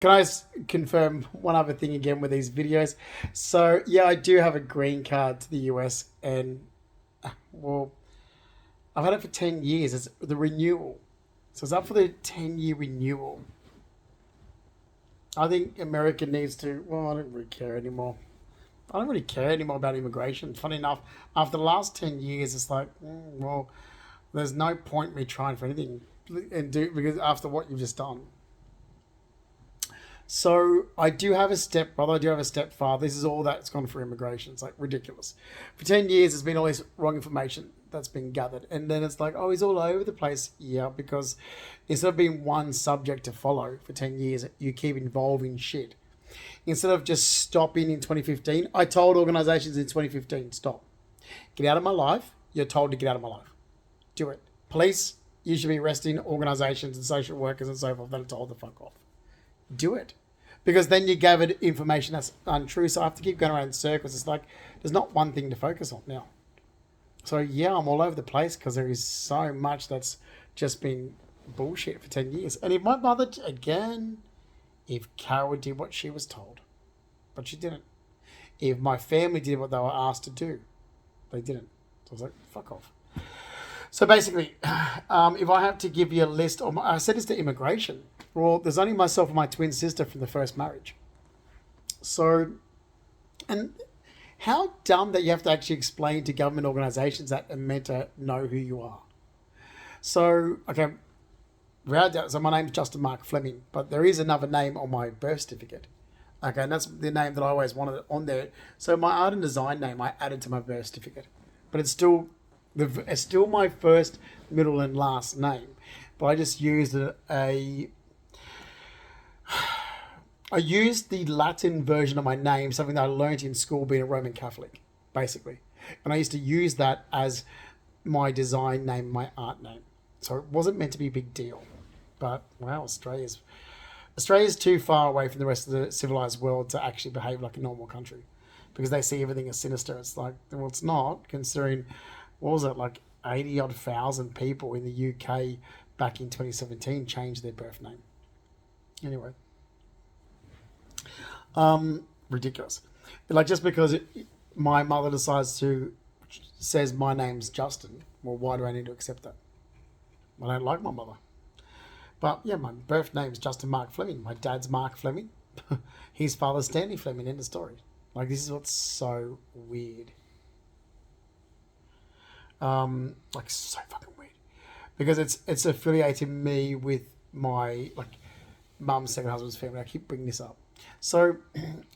Can I confirm one other thing again with these videos? So yeah, I do have a green card to the US, and well, I've had it for 10 years. It's the renewal, so it's up for the 10-year renewal. I think America needs to. Well, I don't really care anymore. I don't really care anymore about immigration. Funny enough, after the last 10 years, it's like, well, there's no point me trying for anything and do because after what you've just done. So I do have a stepbrother, I do have a stepfather. This is all that's gone for immigration. It's like ridiculous. For 10 years, there's been all this wrong information that's been gathered, and then it's like, oh, he's all over the place. Yeah, because instead of being one subject to follow for 10 years, you keep involving shit. Instead of just stopping in 2015, I told organisations in 2015, stop, get out of my life. You're told to get out of my life. Do it. Police, you should be arresting organisations and social workers and so forth that are told to fuck off. Do it. Because then you gathered information that's untrue. So I have to keep going around in circles. It's like there's not one thing to focus on now. So yeah, I'm all over the place because there is so much that's just been bullshit for 10 years. And if my mother, again, if Carol did what she was told, but she didn't. If my family did what they were asked to do, they didn't. So I was like, fuck off. So basically, if I have to give you a list, I said this to immigration. Well, there's only myself and my twin sister from the first marriage. So, and how dumb that you have to actually explain to government organisations that are meant to know who you are. So, okay, so my name's Justin Mark Fleming, but there is another name on my birth certificate. Okay, and that's the name that I always wanted on there. So my art and design name I added to my birth certificate, but it's still my first, middle, and last name. But I just used I used the Latin version of my name, something that I learned in school being a Roman Catholic, basically. And I used to use that as my design name, my art name. So it wasn't meant to be a big deal. But wow, Australia's too far away from the rest of the civilized world to actually behave like a normal country. Because they see everything as sinister. It's like, well, it's not, considering, what was it, like 80 odd thousand people in the UK back in 2017 changed their birth name. Anyway, ridiculous. Like just because my mother decides to says my name's Justin, well, why do I need to accept that? I don't like my mother. But yeah, my birth name's Justin Mark Fleming. My dad's Mark Fleming. His father's Stanley Fleming. End of story. Like this is what's so weird. Like so fucking weird, because it's affiliating me with my like mum's second husband's family. I keep bringing this up. So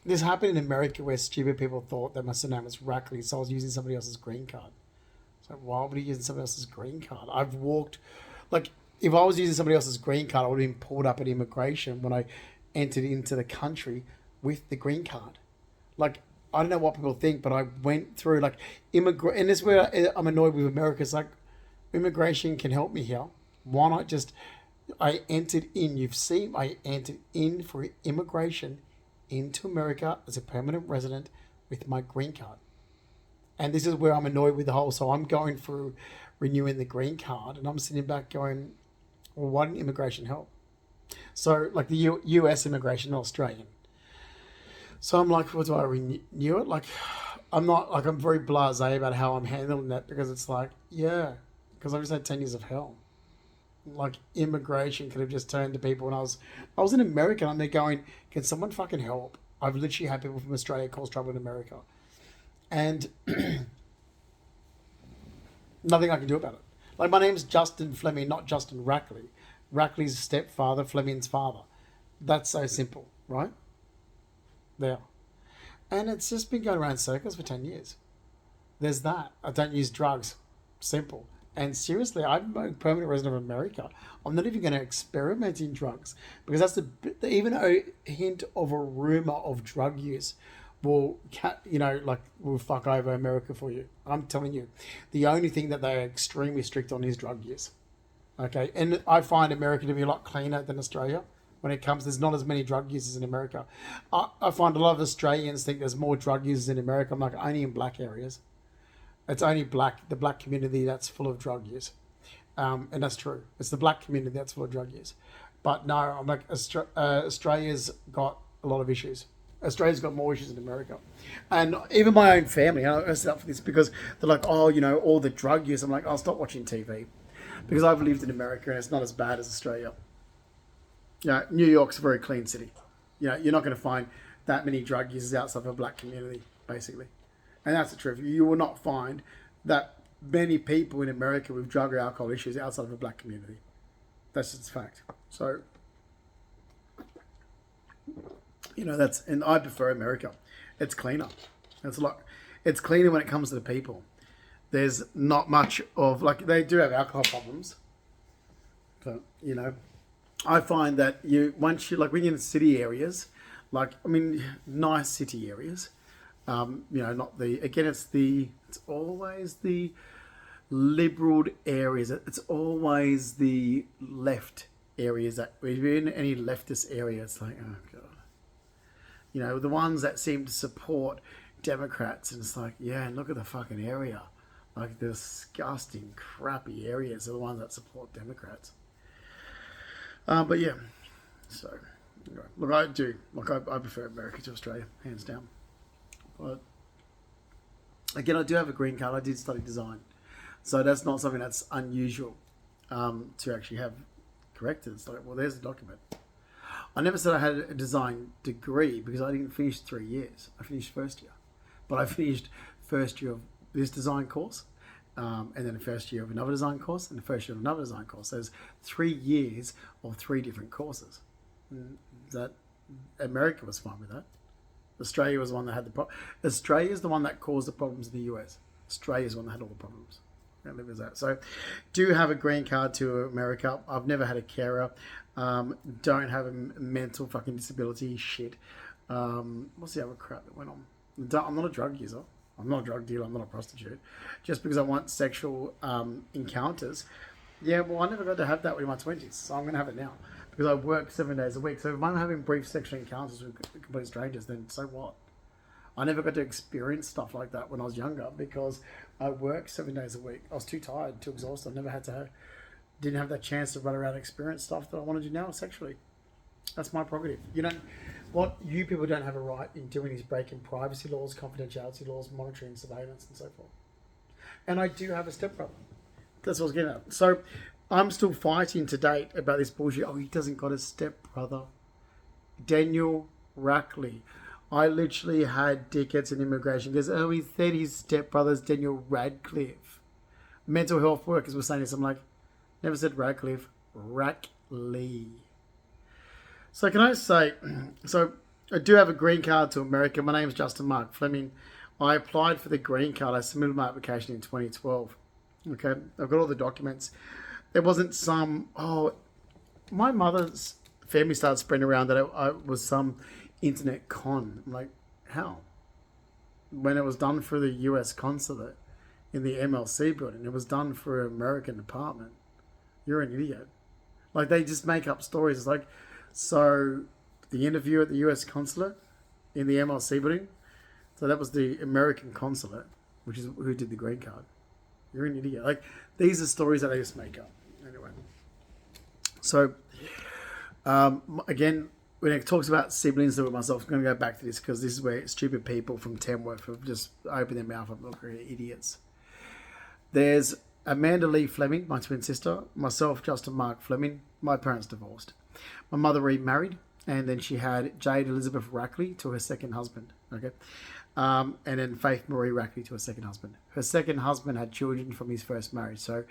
this happened in America where stupid people thought that my surname was Rackley, so I was using somebody else's green card. So why would you use somebody else's green card? I've walked, like, if I was using somebody else's green card, I would have been pulled up at immigration when I entered into the country with the green card. Like, I don't know what people think, but I went through like and this is where I'm annoyed with America. It's like immigration can help me here. Why not just? I entered in. You've seen I entered in for immigration into America as a permanent resident with my green card. And this is where I'm annoyed with the whole. So I'm going through renewing the green card, and I'm sitting back going, "Well, why didn't immigration help?" So like the U.S. immigration, not Australian. So I'm like, what do I renew it? Like, I'm not like I'm very blasé about how I'm handling that because it's like, yeah, because I've just had 10 years of hell. Like immigration could have just turned to people, and I was in America, and they're going, can someone fucking help? I've literally had people from Australia cause trouble in America, and nothing I can do about it. Like my name's Justin Fleming, not Justin Rackley. Rackley's stepfather, Fleming's father. That's so simple, right? There. And it's just been going around circles for 10 years. There's that. I don't use drugs. Simple. And seriously, I'm a permanent resident of America. I'm not even going to experiment in drugs because that's even a hint of a rumor of drug use will, will fuck over America for you. I'm telling you. The only thing that they're extremely strict on is drug use. Okay. And I find America to be a lot cleaner than Australia. When it comes, there's not as many drug users in America. I find a lot of Australians think there's more drug users in America. I'm like, only in black areas. It's only the black community that's full of drug use. And that's true. It's the black community that's full of drug use. But no, I'm like, Australia's got a lot of issues. Australia's got more issues than America. And even my own family, I set up for this because they're like, oh, all the drug use. I'm like, I'll stop watching TV because I've lived in America and it's not as bad as Australia. New York's a very clean city. You're not going to find that many drug users outside of a black community, basically. And that's the truth. You will not find that many people in America with drug or alcohol issues outside of a black community. That's just a fact. So, and I prefer America. It's cleaner. It's cleaner when it comes to the people. There's not much of, they do have alcohol problems. But, I find that when you're in city areas, nice city areas, it's always the liberal areas. It's always the left areas that if you're in any leftist area, it's like, oh God. The ones that seem to support Democrats, and it's like, yeah, look at the fucking area. Like the disgusting, crappy areas are the ones that support Democrats. But yeah, so look, I do. I prefer America to Australia, hands down. But again, I do have a green card. I did study design. So that's not something that's unusual to actually have corrected. It's like, well, there's the document. I never said I had a design degree because I didn't finish 3 years. I finished first year. But I finished first year of this design course, and then the first year of another design course, and the first year of another design course. So there's 3 years of 3 different courses. That America was fine with that. Australia was the one that had the problem. Australia is the one that caused the problems in the US. Australia is the one that had all the problems. So, do have a green card to America. I've never had a carer. Don't have a mental fucking disability. Shit. What's the other crap that went on? I'm not a drug user. I'm not a drug dealer. I'm not a prostitute. Just because I want sexual encounters. Yeah, well, I never got to have that in my 20s, so I'm going to have it now. Because I work 7 days a week. So if I'm having brief sexual encounters with complete strangers, then so what? I never got to experience stuff like that when I was younger because I worked 7 days a week. I was too tired, too exhausted. I never didn't have that chance to run around and experience stuff that I want to do now sexually. That's my prerogative. What you people don't have a right in doing is breaking privacy laws, confidentiality laws, monitoring, surveillance, and so forth. And I do have a stepbrother. That's what I was getting at. So I'm still fighting to date about this bullshit. Oh, he doesn't got a stepbrother. Daniel Rackley. I literally had dickheads in immigration because, oh, he said his stepbrother's Daniel Radcliffe. Mental health workers were saying this. I'm like, never said Radcliffe. Rackley. So can I say, I do have a green card to America. My name is Justin Mark Fleming. I applied for the green card. I submitted my application in 2012. Okay, I've got all the documents. There wasn't my mother's family started spreading around that I was some internet con. I'm like, how? When it was done for the US consulate in the MLC building, it was done for an American department. You're an idiot. Like, they just make up stories. It's like, so the interview at the US consulate in the MLC building, so that was the American consulate, which is who did the green card. You're an idiot. Like, these are stories that they just make up. Anyway. So, again, when it talks about siblings with myself, I'm going to go back to this because this is where stupid people from Tamworth have just opened their mouth up like idiots. There's Amanda Lee Fleming, my twin sister, myself, Justin Mark Fleming. My parents divorced. My mother remarried, and then she had Jade Elizabeth Rackley to her second husband. Okay. And then Faith Marie Rackley to her second husband. Her second husband had children from his first marriage. So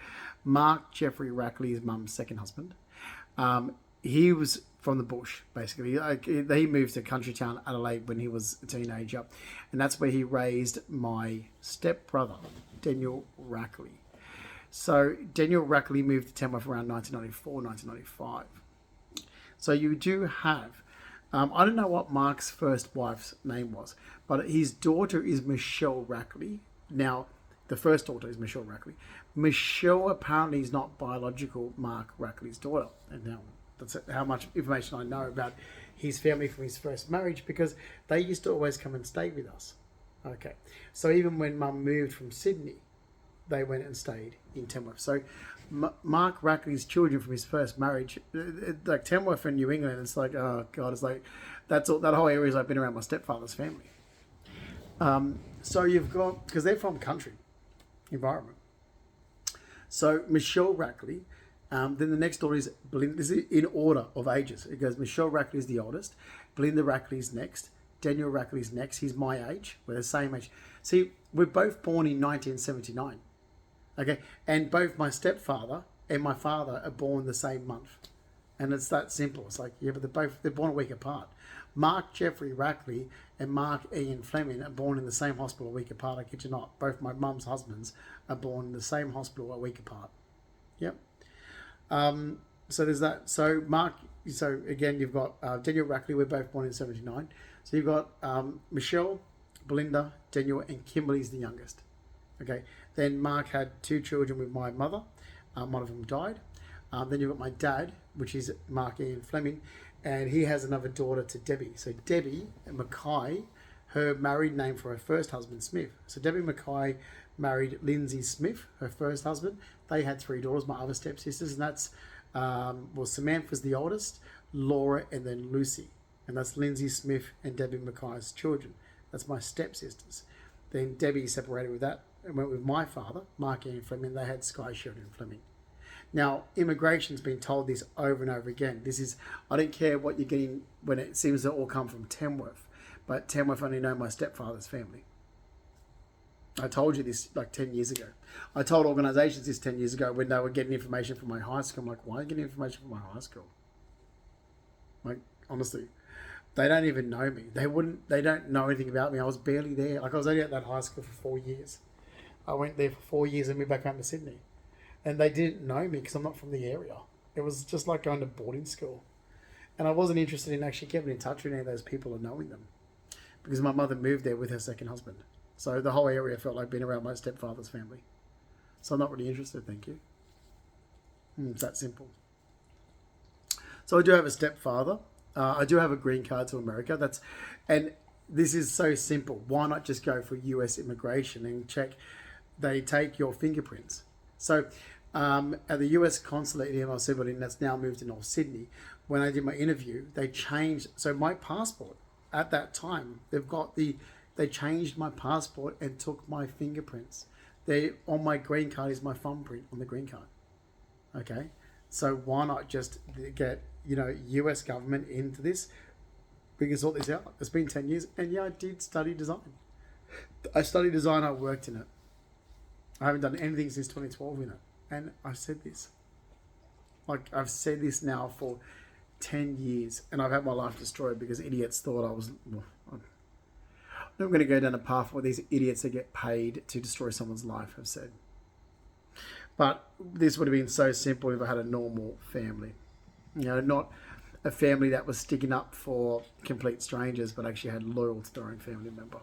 Mark Jeffrey Rackley's mum's second husband. He was from the bush, basically. He moved to country town Adelaide when he was a teenager. And that's where he raised my stepbrother, Daniel Rackley. So Daniel Rackley moved to Tamworth around 1994, 1995. So you do have, I don't know what Mark's first wife's name was, but his daughter is Michelle Rackley. Now, the first daughter is Michelle Rackley. Michelle apparently is not biological Mark Rackley's daughter. And now that's how much information I know about his family from his first marriage, because they used to always come and stay with us. Okay. So even when Mum moved from Sydney, they went and stayed in Tamworth. So Mark Rackley's children from his first marriage, like Tamworth and New England. It's like, oh god, it's like that's all. That whole area's like been around my stepfather's family. So you've got, because they're from country environment. So Michelle Rackley. Then the next daughter is Belinda. This is in order of ages. It goes Michelle Rackley is the oldest. Belinda Rackley's next. Daniel Rackley's next. He's my age. We're the same age. See, we're both born in 1979. Okay, and both my stepfather and my father are born the same month, and it's that simple. It's like, yeah, but they're born a week apart. Mark Jeffrey Rackley and Mark Ian Fleming are born in the same hospital a week apart. I kid you not. Both my mum's husbands are born in the same hospital a week apart. Yep. So there's that. So Mark. So again, you've got Daniel Rackley. We're both born in '79. So you've got Michelle, Belinda, Daniel, and Kimberly's the youngest. Okay. Then Mark had 2 children with my mother. One of them died. Then you've got my dad, which is Mark Ian Fleming, and he has another daughter to Debbie. So Debbie Mackay, her married name for her first husband, Smith. So Debbie Mackay married Lindsay Smith, her first husband. They had 3 daughters, my other stepsisters, and that's, Samantha's the oldest, Laura, and then Lucy. And that's Lindsay Smith and Debbie Mackay's children. That's my stepsisters. Then Debbie separated with that and went with my father, Mark Ian Fleming. They had Sky Sheridan Fleming. Now, immigration's been told this over and over again. This is, I don't care what you're getting when it seems to all come from Tamworth, but Tamworth only know my stepfather's family. I told you this like 10 years ago. I told organisations this 10 years ago when they were getting information from my high school. I'm like, why are you getting information from my high school? Like, honestly, they don't even know me. They don't know anything about me. I was barely there. Like, I was only at that high school for 4 years. I went there for 4 years and moved back home to Sydney. And they didn't know me because I'm not from the area. It was just like going to boarding school. And I wasn't interested in actually getting in touch with any of those people and knowing them. Because my mother moved there with her second husband. So the whole area felt like being around my stepfather's family. So I'm not really interested, thank you. It's that simple. So I do have a stepfather. I do have a green card to America. And this is so simple. Why not just go for US immigration and check? They take your fingerprints. So at the US consulate in MLC building, that's now moved to North Sydney, when I did my interview, they changed. So my passport at that time, they changed my passport and took my fingerprints. On my green card is my thumbprint on the green card. Okay, so why not just get US government into this? We can sort this out. It's been 10 years, and yeah, I did study design. I studied design. I worked in it. I haven't done anything since 2012 in it, and I said this. Like, I've said this now for 10 years, and I've had my life destroyed because idiots thought I was. I'm not going to go down a path where these idiots that get paid to destroy someone's life have said. But this would have been so simple if I had a normal family. Not a family that was sticking up for complete strangers, but actually had loyal to their own family member.